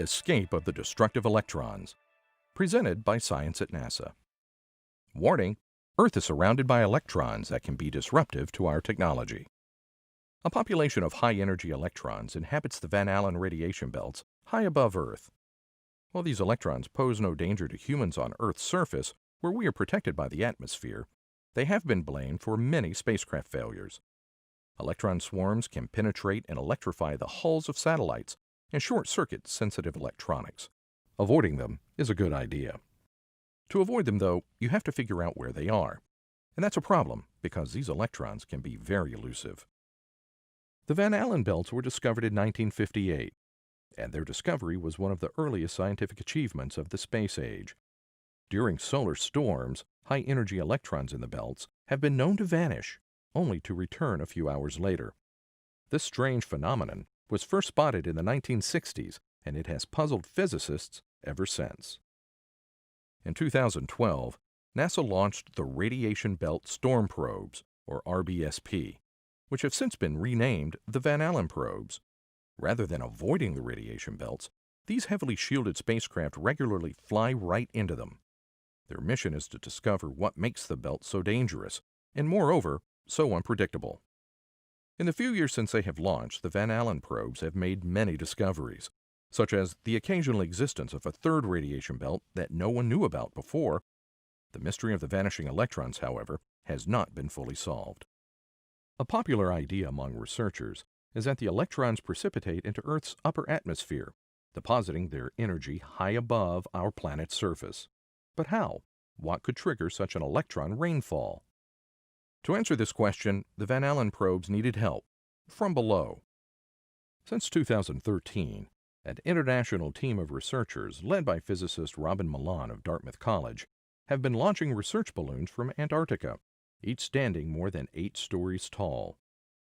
Escape of the Destructive Electrons, presented by Science at NASA. Warning: Earth is surrounded by electrons that can be disruptive to our technology. A population of high-energy electrons inhabits the Van Allen radiation belts high above Earth. While these electrons pose no danger to humans on Earth's surface, where we are protected by the atmosphere, they have been blamed for many spacecraft failures. Electron swarms can penetrate and electrify the hulls of satellites and short-circuit sensitive electronics. Avoiding them is a good idea. To avoid them, though, you have to figure out where they are. And that's a problem, because these electrons can be very elusive. The Van Allen belts were discovered in 1958, and their discovery was one of the earliest scientific achievements of the space age. During solar storms, high-energy electrons in the belts have been known to vanish, only to return a few hours later. This strange phenomenon was first spotted in the 1960s, and it has puzzled physicists ever since. In 2012, NASA launched the Radiation Belt Storm Probes, or RBSP, which have since been renamed the Van Allen probes. Rather than avoiding the radiation belts, these heavily shielded spacecraft regularly fly right into them. Their mission is to discover what makes the belt so dangerous, and moreover, so unpredictable. In the few years since they have launched, the Van Allen probes have made many discoveries, such as the occasional existence of a third radiation belt that no one knew about before. The mystery of the vanishing electrons, however, has not been fully solved. A popular idea among researchers is that the electrons precipitate into Earth's upper atmosphere, depositing their energy high above our planet's surface. But how? What could trigger such an electron rainfall? To answer this question, the Van Allen probes needed help from below. Since 2013, an international team of researchers led by physicist Robin Milan of Dartmouth College have been launching research balloons from Antarctica, each standing more than 8 stories tall.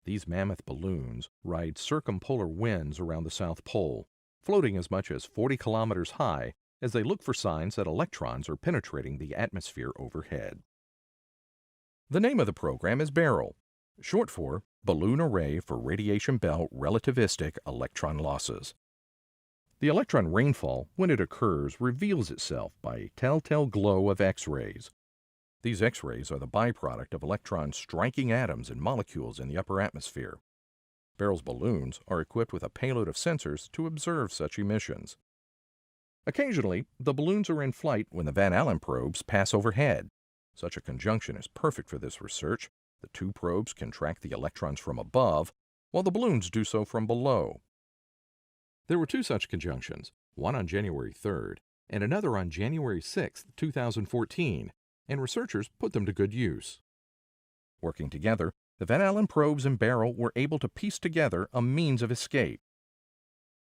These mammoth balloons ride circumpolar winds around the South Pole, floating as much as 40 kilometers high as they look for signs that electrons are penetrating the atmosphere overhead. The name of the program is BARREL, short for Balloon Array for Radiation Belt Relativistic Electron Losses. The electron rainfall, when it occurs, reveals itself by a telltale glow of X-rays. These X-rays are the byproduct of electrons striking atoms and molecules in the upper atmosphere. BARREL's balloons are equipped with a payload of sensors to observe such emissions. Occasionally, the balloons are in flight when the Van Allen probes pass overhead. Such a conjunction is perfect for this research. The two probes can track the electrons from above, while the balloons do so from below. There were 2 such conjunctions, one on January 3rd and another on January 6, 2014, and researchers put them to good use. Working together, the Van Allen probes and BARREL were able to piece together a means of escape.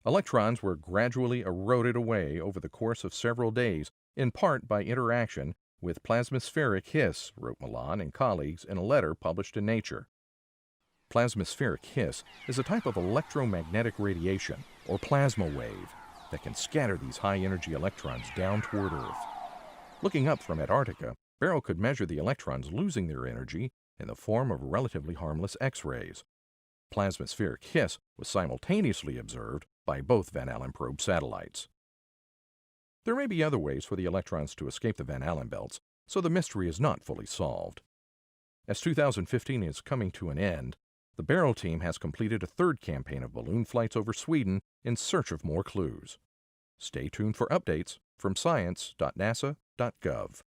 Electrons were gradually eroded away over the course of several days, in part by interaction with plasmaspheric hiss, wrote Milan and colleagues in a letter published in Nature. Plasmaspheric hiss is a type of electromagnetic radiation, or plasma wave, that can scatter these high-energy electrons down toward Earth. Looking up from Antarctica, BARREL could measure the electrons losing their energy in the form of relatively harmless X-rays. Plasmaspheric hiss was simultaneously observed by both Van Allen probe satellites. There may be other ways for the electrons to escape the Van Allen belts, so the mystery is not fully solved. As 2015 is coming to an end, the BARREL team has completed a 3rd campaign of balloon flights over Sweden in search of more clues. Stay tuned for updates from science.nasa.gov.